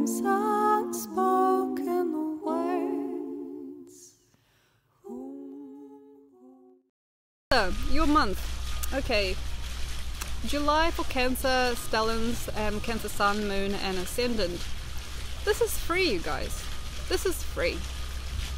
sometimes unspoken words. Your month. Okay. July for Cancer, Stellians, Cancer Sun, Moon and Ascendant. This is free, you guys. This is free.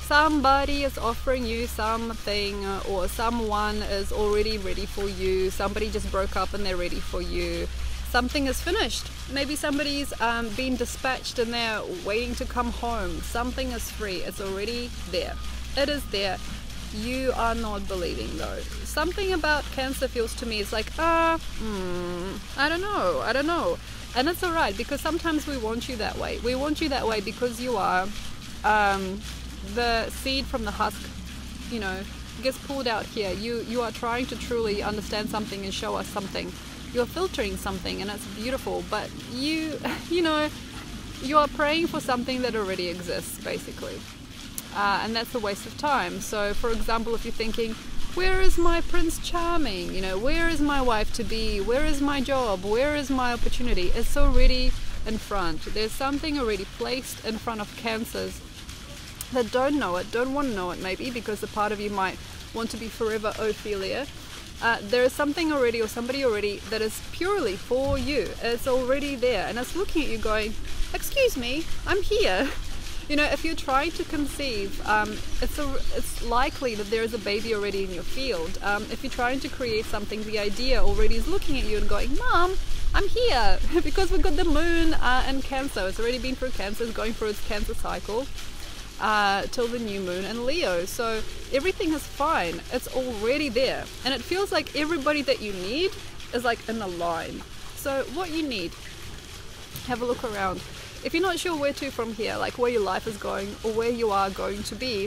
Somebody is offering you something, or someone is already ready for you. Somebody just broke up and they're ready for you. Something is finished. Maybe somebody's been dispatched and they're waiting to come home. Something is free. It's already there. It is there. You are not believing though. Something about Cancer feels to me, it's like, I don't know. And it's alright, because sometimes we want you that way. We want you that way because you are the seed from the husk, you know, gets pulled out here. You are trying to truly understand something and show us something. You're filtering something and it's beautiful, but you know, you are praying for something that already exists, basically. And that's a waste of time. So for example, if you're thinking, where is my Prince Charming? You know, where is my wife to be? Where is my job? Where is my opportunity? It's already in front. There's something already placed in front of Cancers that don't know it, don't want to know it maybe, because a part of you might want to be forever Ophelia. There is something already, or somebody already, that is purely for you. It's already there and it's looking at you going, excuse me, I'm here. You know, if you're trying to conceive, it's likely that there is a baby already in your field. If you're trying to create something, the idea already is looking at you and going, Mom, I'm here, because we've got the moon in Cancer. It's already been through Cancer, it's going through its Cancer cycle till the new moon in Leo. So everything is fine. It's already there. And it feels like everybody that you need is like in a line. So what you need, have a look around. If you're not sure where to from here, like where your life is going or where you are going to be,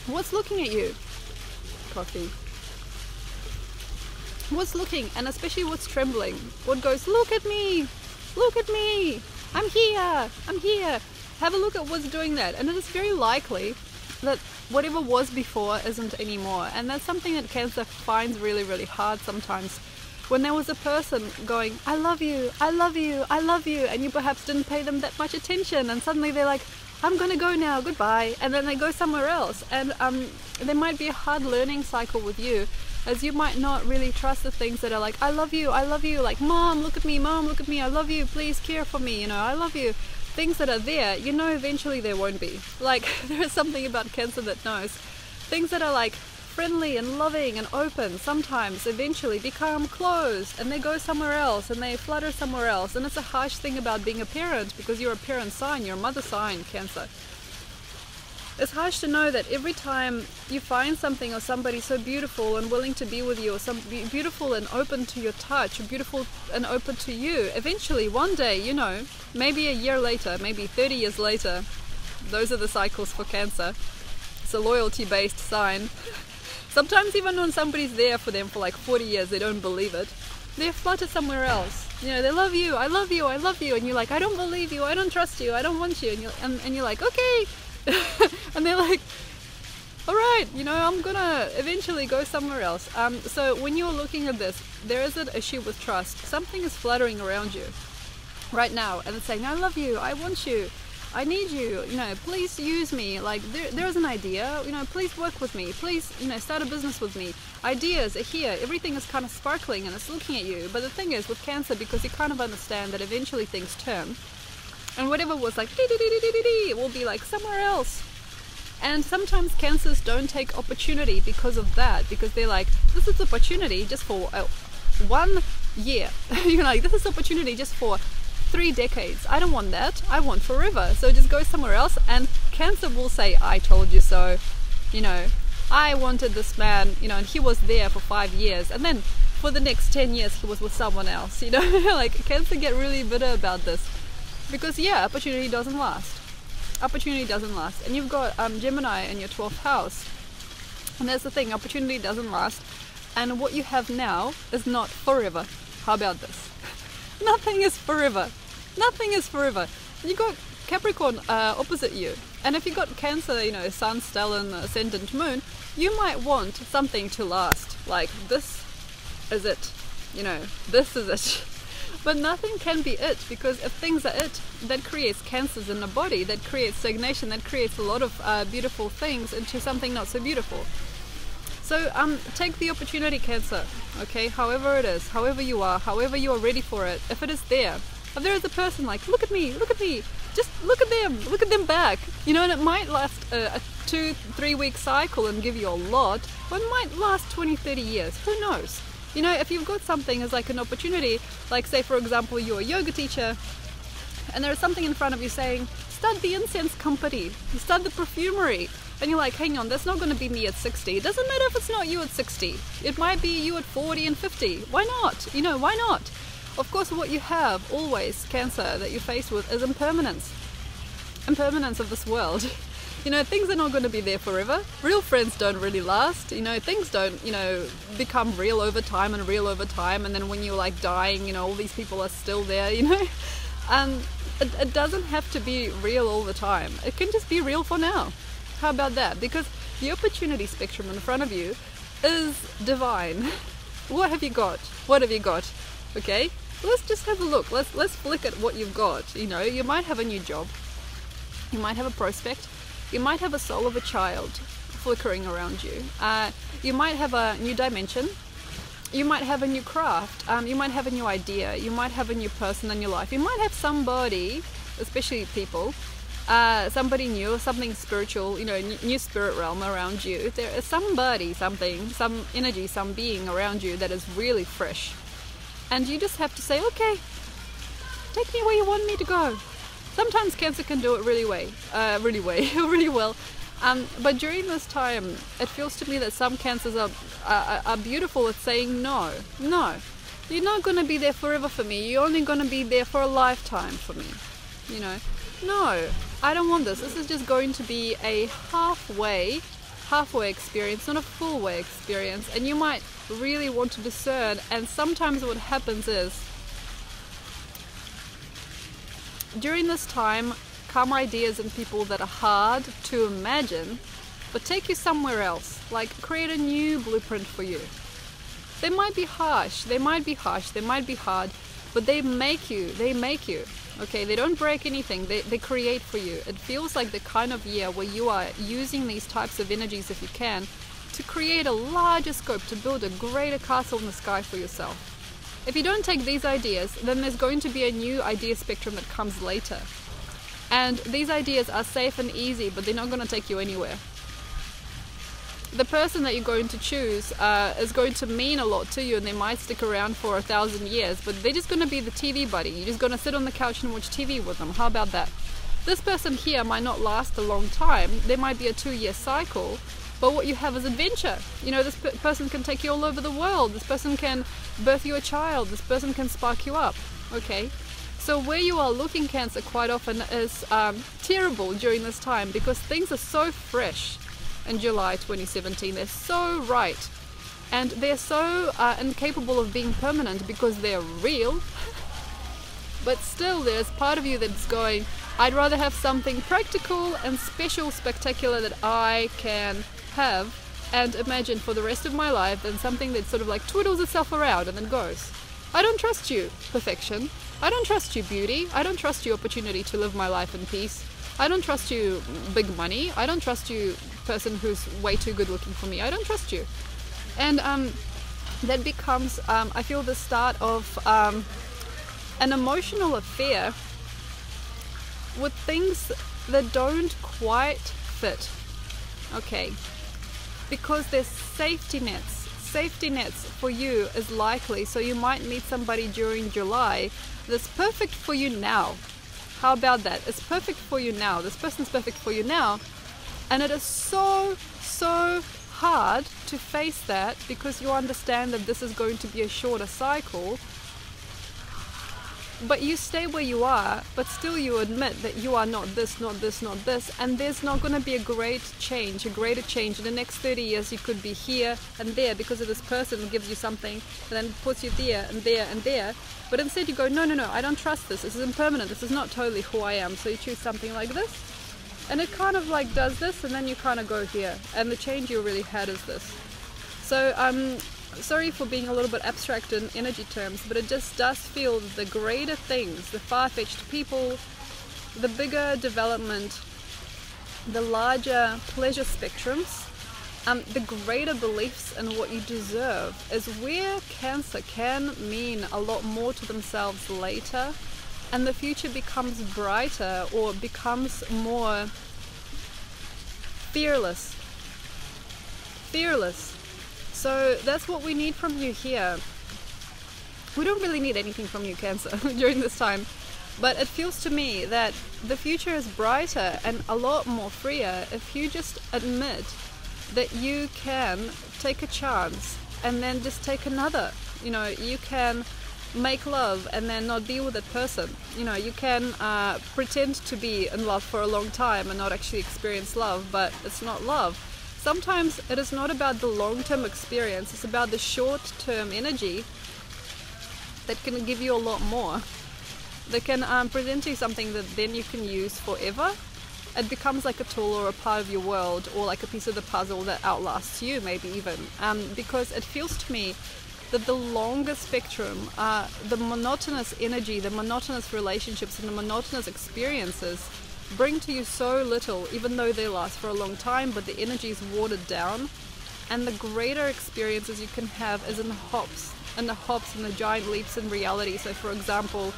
what's looking at you? Coffee. What's looking, and especially what's trembling? What goes, look at me, I'm here, I'm here. Have a look at what's doing that. And it is very likely that whatever was before isn't anymore. And that's something that Cancer finds really, really hard sometimes. When there was a person going, I love you, I love you, I love you, and you perhaps didn't pay them that much attention, and suddenly they're like, I'm gonna go now, goodbye, and then they go somewhere else. And there might be a hard learning cycle with you, as you might not really trust the things that are like, I love you, like, Mom, look at me, I love you, please care for me, you know, I love you. Things that are there, you know, eventually there won't be. Like, there is something about Cancer that knows. Things that are like friendly and loving and open sometimes eventually become closed, and they go somewhere else and they flutter somewhere else. And it's a harsh thing about being a parent, because you're a parent sign, you're a mother sign, Cancer. It's harsh to know that every time you find something or somebody so beautiful and willing to be with you, or somebody beautiful and open to your touch, or beautiful and open to you, eventually one day, you know, maybe a year later, maybe 30 years later, those are the cycles for Cancer. It's a loyalty based sign. Sometimes even when somebody's there for them for like 40 years, they don't believe it. They're fluttered somewhere else. You know, they love you, I love you, I love you. And you're like, I don't believe you, I don't trust you, I don't want you. And you're like, okay. And they're like, alright, you know, I'm gonna eventually go somewhere else. So when you're looking at this, there is an issue with trust. Something is fluttering around you right now. And it's saying, I love you, I want you. I need you, you know, please use me. Like, there's an idea, you know, please work with me, please, you know, start a business with me. Ideas are here, everything is kind of sparkling and it's looking at you. But the thing is, with Cancer, because you kind of understand that eventually things turn, and whatever was like it will be like somewhere else. And sometimes Cancers don't take opportunity because of that, because they're like, this is opportunity just for 1 year. You know, like, this is opportunity just for 3 decades. I don't want that. I want forever. So just go somewhere else. And Cancer will say, I told you so. You know, I wanted this man, you know, and he was there for 5 years. And then for the next 10 years, he was with someone else. You know, like, Cancer get really bitter about this. Because, yeah, opportunity doesn't last. Opportunity doesn't last. And you've got Gemini in your 12th house. And that's the thing, opportunity doesn't last. And what you have now is not forever. How about this? Nothing is forever. Nothing is forever. You got Capricorn opposite you. And if you got Cancer, you know, Sun, Stellian, Ascendant, Moon, you might want something to last. Like, this is it. You know, this is it. But nothing can be it, because if things are it, that creates cancers in the body, that creates stagnation, that creates a lot of beautiful things into something not so beautiful. So take the opportunity, Cancer, okay, however it is, however you are ready for it. If it is there, if there is a person like, look at me, just look at them back, you know, and it might last a 2-3 week cycle and give you a lot, or it might last 20-30 years, who knows? You know, if you've got something as like an opportunity, like say for example you're a yoga teacher and there's something in front of you saying, start the incense company, start the perfumery, and you're like, hang on, that's not going to be me at 60. It doesn't matter if it's not you at 60. It might be you at 40 and 50. Why not? You know, why not? Of course, what you have always, Cancer, that you're faced with is impermanence. Impermanence of this world. You know, things are not going to be there forever. Real friends don't really last. You know, things don't, you know, become real over time. And then when you're like dying, you know, all these people are still there, you know. It doesn't have to be real all the time. It can just be real for now. How about that? Because the opportunity spectrum in front of you is divine. What have you got? What have you got? Okay, let's just have a look. Let's flick at what you've got. You know, you might have a new job. You might have a prospect. You might have a soul of a child flickering around you. You might have a new dimension. You might have a new craft. You might have a new idea. You might have a new person in your life. You might have somebody, especially people, somebody new, something spiritual, you know, new spirit realm around you. There is somebody, something, some energy, some being around you that is really fresh. And you just have to say, okay, take me where you want me to go. Sometimes Cancer can do it really well. But during this time, it feels to me that some Cancers are beautiful at saying no. You're not going to be there forever for me. You're only going to be there for a lifetime for me. You know, no, I don't want this. This is just going to be a halfway experience, not a full way experience. And you might really want to discern. And sometimes what happens is, during this time come ideas and people that are hard to imagine, but take you somewhere else, like create a new blueprint for you. They might be harsh, they might be hard, but they make you, okay? They don't break anything, they create for you. It feels like the kind of year where you are using these types of energies, if you can, to create a larger scope, to build a greater castle in the sky for yourself. If you don't take these ideas, then there's going to be a new idea spectrum that comes later. And these ideas are safe and easy, but they're not going to take you anywhere. The person that you're going to choose is going to mean a lot to you, and they might stick around for 1,000 years, but they're just going to be the TV buddy. You're just going to sit on the couch and watch TV with them. How about that? This person here might not last a long time. There might be a 2-year cycle, but what you have is adventure. You know, this person can take you all over the world. This person can birth you a child. This person can spark you up. Okay? So where you are looking, Cancer, quite often is terrible during this time, because things are so fresh in July 2017. They're so right. And they're so incapable of being permanent because they're real. But still, there's part of you that's going, I'd rather have something practical and special, spectacular that I can have and imagine for the rest of my life than something that sort of like twiddles itself around and then goes. I don't trust you, perfection. I don't trust you, beauty. I don't trust you, opportunity to live my life in peace. I don't trust you, big money. I don't trust you, person who's way too good looking for me. I don't trust you. And that becomes, I feel, the start of an emotional affair with things that don't quite fit. Okay, because there's safety nets for you is likely, so you might meet somebody during July that's perfect for you now. How about that? It's perfect for you now. This person's perfect for you now, and it is so hard to face that, because you understand that this is going to be a shorter cycle. But you stay where you are, but still you admit that you are not this, not this, not this, and there's not going to be a greater change. In the next 30 years you could be here and there because of this person who gives you something and then puts you there and there and there. But instead you go, no, I don't trust this. This is impermanent. This is not totally who I am. So you choose something like this, and it kind of like does this, and then you kind of go here. And the change you really had is this. So sorry for being a little bit abstract in energy terms, but it just does feel that the greater things, the far-fetched people, the bigger development, the larger pleasure spectrums, the greater beliefs in what you deserve is where Cancer can mean a lot more to themselves later, and the future becomes brighter or becomes more fearless. So that's what we need from you here. We don't really need anything from you, Cancer, during this time, but it feels to me that the future is brighter and a lot more freer if you just admit that you can take a chance and then just take another. You know, you can make love and then not be with that person. You know, you can pretend to be in love for a long time and not actually experience love, but it's not love. Sometimes it is not about the long-term experience, it's about the short-term energy that can give you a lot more. That can present you something that then you can use forever. It becomes like a tool or a part of your world, or like a piece of the puzzle that outlasts you, maybe even. Because it feels to me that the longer spectrum, the monotonous energy, the monotonous relationships, and the monotonous experiences bring to you so little, even though they last for a long time, but the energy is watered down. And the greater experiences you can have is in the hops and the giant leaps in reality. So for example,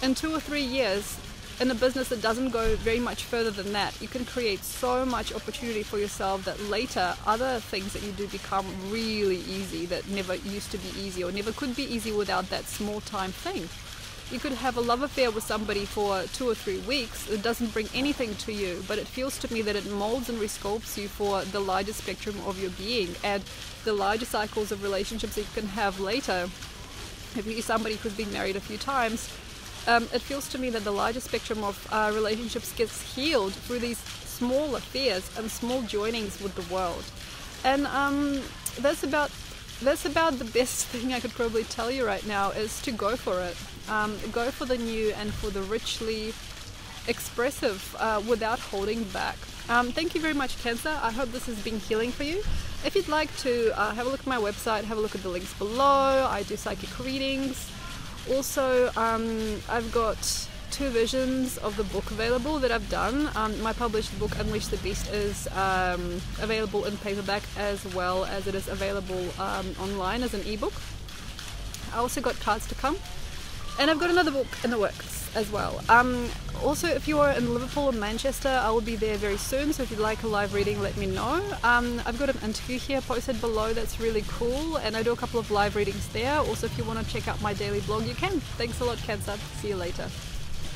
in 2 or 3 years, in a business that doesn't go very much further than that, you can create so much opportunity for yourself that later other things that you do become really easy that never used to be easy or never could be easy without that small time thing. You could have a love affair with somebody for 2 or 3 weeks. It doesn't bring anything to you, but it feels to me that it molds and resculpts you for the larger spectrum of your being and the larger cycles of relationships that you can have later. If you're somebody who's been married a few times, it feels to me that the larger spectrum of relationships gets healed through these small affairs and small joinings with the world. And that's about the best thing I could probably tell you right now, is to go for it. Go for the new and for the richly expressive without holding back. Thank you very much, Cancer. I hope this has been healing for you. If you'd like to have a look at my website, have a look at the links below. I do psychic readings. Also, I've got 2 versions of the book available that I've done. My published book, Unleash the Beast, is available in paperback as well as it is available online as an ebook. I also got cards to come. And I've got another book in the works as well. Also, if you are in Liverpool or Manchester, I will be there very soon, so if you'd like a live reading, let me know. I've got an interview here posted below that's really cool, and I do a couple of live readings there. Also, if you want to check out my daily blog, you can. Thanks a lot, Cancer. See you later.